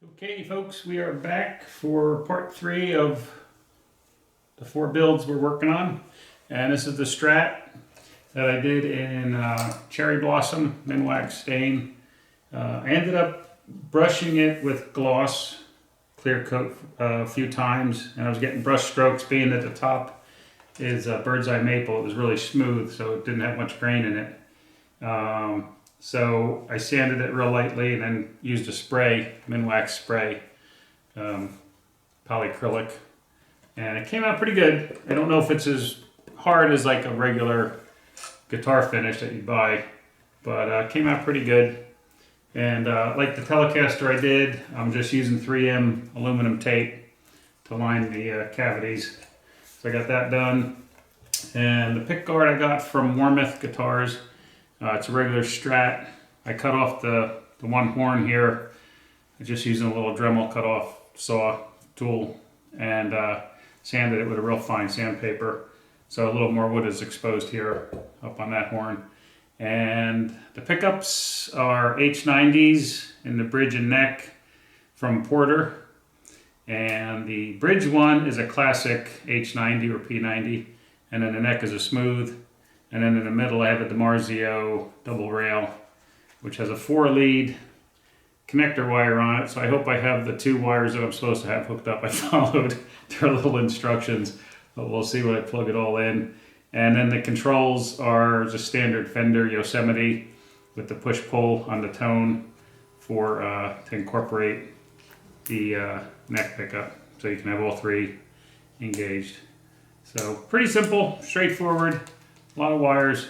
Okay folks, we are back for part 3 of the 4 builds we're working on. And this is the Strat that I did in Cherry Blossom Minwax stain. I ended up brushing it with gloss, clear coat a few times, and I was getting brush strokes being that the top is bird's eye maple. It was really smooth, so it didn't have much grain in it. So I sanded it real lightly and then used a spray, Minwax spray, polyacrylic, and it came out pretty good. I don't know if it's as hard as like a regular guitar finish that you buy, but it came out pretty good. And like the Telecaster I did, I'm just using 3M aluminum tape to line the cavities. So I got that done. And the pick guard I got from Warmoth Guitars. It's a regular Strat. I cut off the one horn here. I'm just using a little Dremel cut off saw tool and sanded it with a real fine sandpaper. So a little more wood is exposed here up on that horn. And the pickups are H90s in the bridge and neck from Porter. And the bridge one is a classic H90 or P90. And then the neck is a smooth. And then in the middle I have a DiMarzio double rail, which has a 4-lead connector wire on it. So I hope I have the 2 wires that I'm supposed to have hooked up. I followed their little instructions, but we'll see when I plug it all in. And then the controls are just standard Fender Yosemite with the push-pull on the tone for to incorporate the neck pickup. So you can have all 3 engaged. So pretty simple, straightforward. A lot of wires.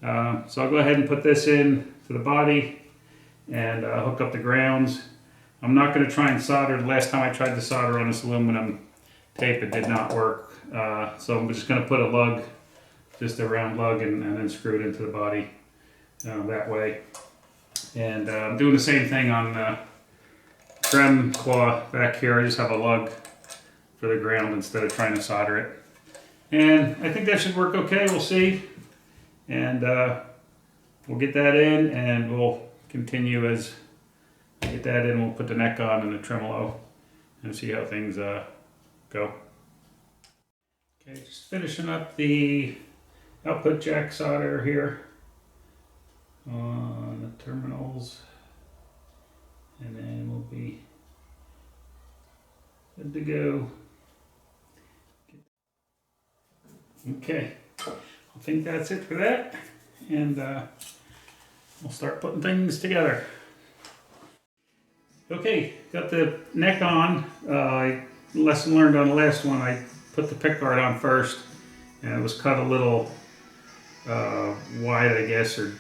So I'll go ahead and put this in to the body and hook up the grounds. I'm not going to try and solder. The last time I tried to solder on this aluminum tape, it did not work. So I'm just going to put a lug, just a round lug, and then screw it into the body that way. And I'm doing the same thing on the trem claw back here. I just have a lug for the ground instead of trying to solder it. And I think that should work okay, we'll see. And we'll get that in and we'll continue as I get that in. We'll put the neck on and the tremolo and see how things go. Okay, just finishing up the output jack solder here on the terminals. And then we'll be good to go. Okay, I think that's it for that, and we'll start putting things together. Okay, got the neck on. Lesson learned on the last one, I put the pick guard on first, and it was cut a little wide, I guess, or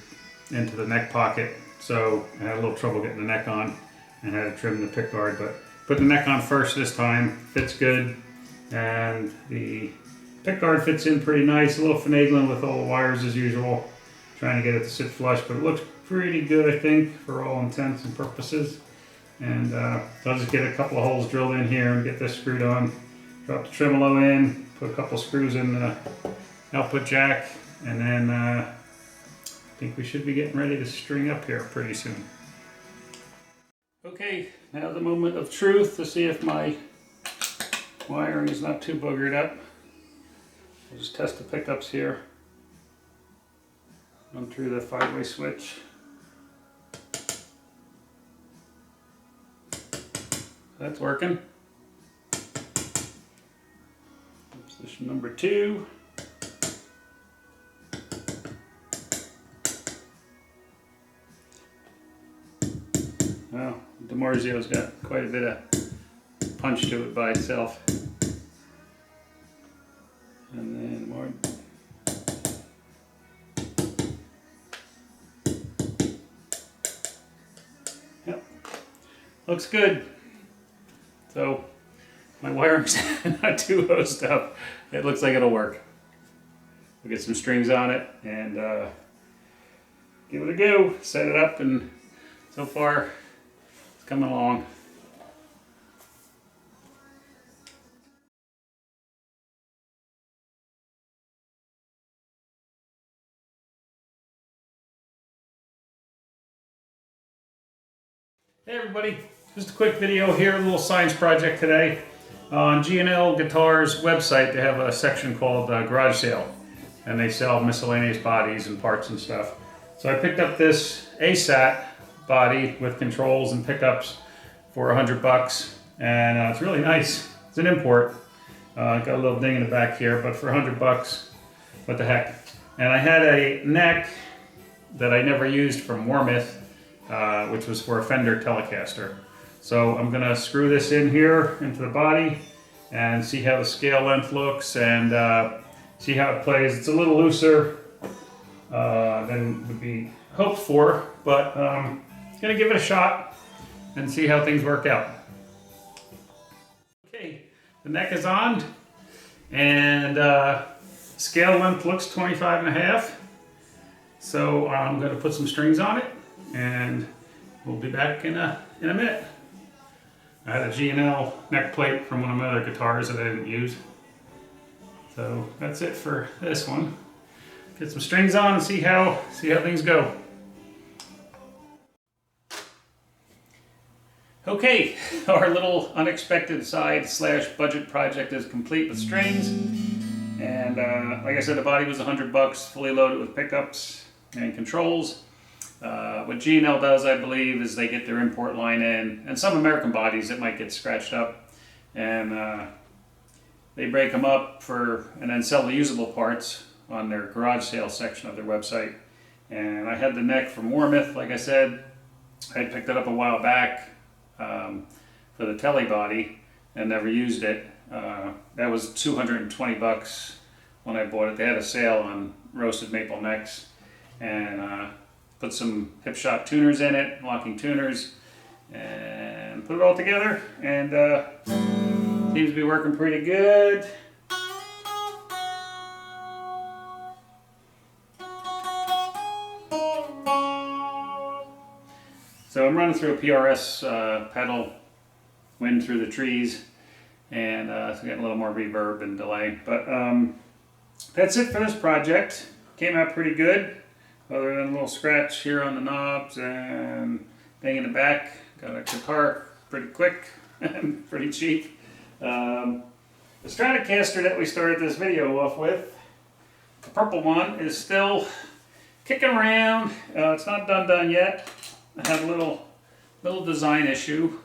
into the neck pocket, so I had a little trouble getting the neck on and had to trim the pick guard, but put the neck on first this time, fits good, and the pick guard fits in pretty nice, a little finagling with all the wires as usual, trying to get it to sit flush, but it looks pretty good, I think, for all intents and purposes. And so I'll just get a couple of holes drilled in here and get this screwed on, drop the tremolo in, put a couple screws in the output jack, and then I think we should be getting ready to string up here pretty soon. Okay, now the moment of truth to see if my wiring is not too boogered up. I'll just test the pickups here. Run through the 5-way switch. That's working. Position number 2. Well, DiMarzio's got quite a bit of punch to it by itself. And then more. Yep, looks good. So my wiring's not too hosed up. It looks like it'll work. We'll get some strings on it and give it a go. Set it up, and so far it's coming along. Hey everybody, Just a quick video here, a little science project today. On G&L Guitars website, they have a section called Garage Sale, and they sell miscellaneous bodies and parts and stuff. So I picked up this ASAT body with controls and pickups for $100, and it's really nice. It's an import. Got a little ding in the back here, but for $100, what the heck. And I had a neck that I never used from Warmoth, which was for a Fender Telecaster. So I'm gonna screw this in here into the body and see how the scale length looks and see how it plays. It's a little looser than would be hoped for, but gonna give it a shot and see how things work out. Okay, the neck is on, and scale length looks 25.5. So I'm gonna put some strings on it, and we'll be back in a minute. I had a G&L neck plate from one of my other guitars that I didn't use. So that's it for this one. Get some strings on and see how things go. Okay, our little unexpected side/budget project is complete with strings. And like I said, the body was $100, fully loaded with pickups and controls. What G&L does, I believe, is they get their import line in, and some American bodies that might get scratched up, and they break them up and then sell the usable parts on their garage sale section of their website. And I had the neck from Warmoth, like I said. I picked it up a while back for the Tele body and never used it. That was $220 when I bought it. They had a sale on roasted maple necks, and put some hip shot tuners in it, locking tuners, and put it all together, and seems to be working pretty good. So I'm running through a PRS pedal, wind through the trees, and so getting a little more reverb and delay. But that's it for this project. Came out pretty good, other than a little scratch here on the knobs and bang in the back. Got a guitar pretty quick and pretty cheap. The Stratocaster that we started this video off with, the purple one, is still kicking around. It's not done yet. I had a little design issue.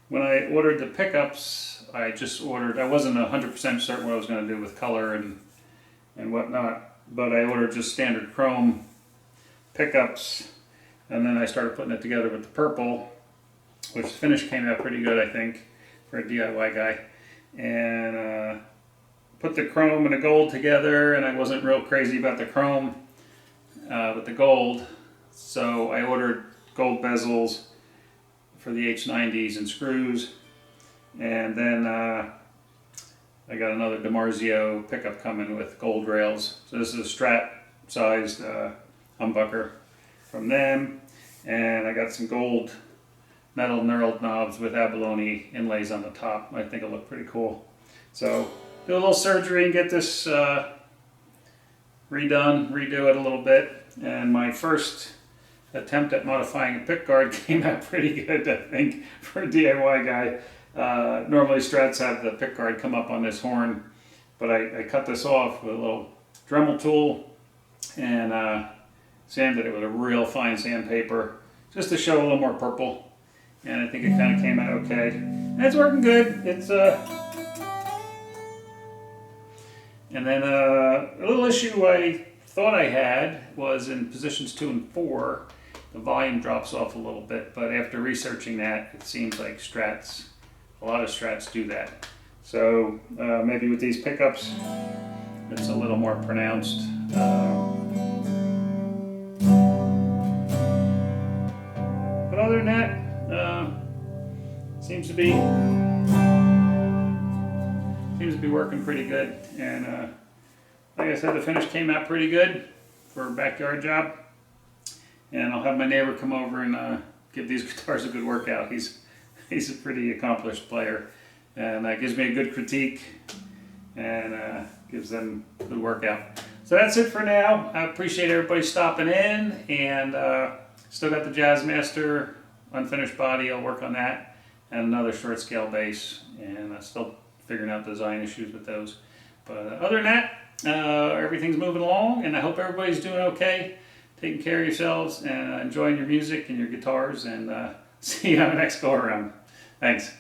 When I ordered the pickups, I wasn't 100% certain what I was going to do with color and whatnot, but I ordered just standard chrome pickups, and then I started putting it together with the purple, which the finish came out pretty good, I think, for a DIY guy. And put the chrome and the gold together, and I wasn't real crazy about the chrome with the gold, so I ordered gold bezels for the H90s and screws, and then I got another DiMarzio pickup coming with gold rails. So this is a strat sized humbucker from them, and I got some gold metal knurled knobs with abalone inlays on the top. I think it'll look pretty cool. So do a little surgery and get this redo it a little bit, and my first attempt at modifying a pickguard came out pretty good, I think, for a DIY guy. Normally strats have the pickguard come up on this horn, but I cut this off with a little Dremel tool and sanded it with a real fine sandpaper just to show a little more purple, and I think it kind of came out okay. And it's working good. It's and then a little issue I thought I had was in positions 2 and 4. The volume drops off a little bit, but after researching that, it seems like a lot of strats do that. So maybe with these pickups, it's a little more pronounced. But other than that, seems to be working pretty good. And like I said, the finish came out pretty good for a backyard job. And I'll have my neighbor come over and give these guitars a good workout. He's a pretty accomplished player, and gives me a good critique and gives them a good workout. So that's it for now. I appreciate everybody stopping in, and still got the Jazzmaster unfinished body. I'll work on that, and another short scale bass, and I'm still figuring out design issues with those. But other than that, everything's moving along, and I hope everybody's doing okay, taking care of yourselves, and enjoying your music and your guitars, and see you on the next go around. Thanks.